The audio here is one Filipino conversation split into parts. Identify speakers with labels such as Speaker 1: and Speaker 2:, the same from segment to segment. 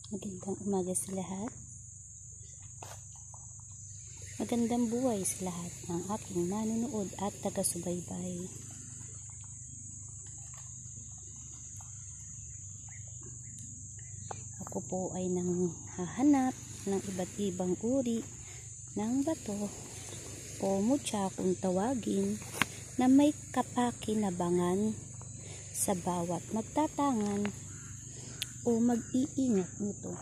Speaker 1: Magandang umaga sa lahat. Magandang buhay sa lahat ng aking nanonood at taga-subaybay. Ako po ay nanghahanap ng iba't ibang uri ng bato o mutya kung tawagin na may kapakinabangan sa bawat magtatangan o mag-iingat nito.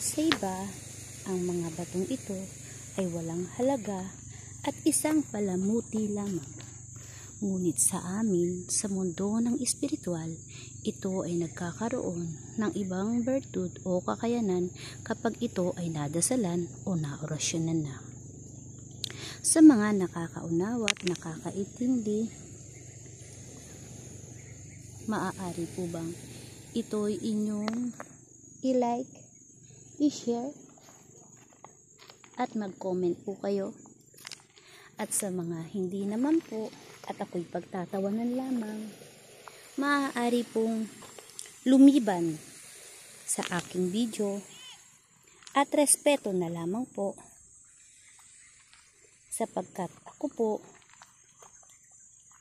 Speaker 1: Sa iba, ang mga batong ito ay walang halaga at isang palamuti lamang. Ngunit sa amin, sa mundo ng espiritual, ito ay nagkakaroon ng ibang bertud o kakayanan kapag ito ay nadasalan o naorasyonan na. Sa mga nakakaunawa at nakakaintindi, maaari po bang ito'y inyong i-like, i-share, at mag-comment po kayo? At sa mga hindi naman po at ako'y pagtatawanan lamang, maaari pong lumiban sa aking video at respeto na lamang po, sapagkat ako po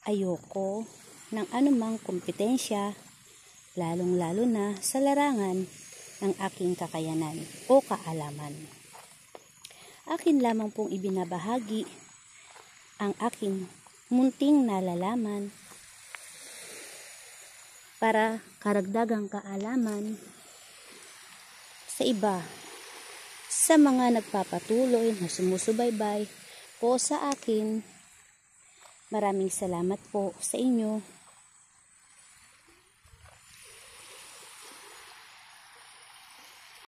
Speaker 1: ayoko ng anumang kompetensya, lalong-lalo na sa larangan ng aking kakayanan o kaalaman. Akin lamang pong ibinabahagi ang aking munting nalalaman para karagdagang kaalaman sa iba, sa mga nagpapatuloy na sumusubaybay po sa akin. Maraming salamat po sa inyo.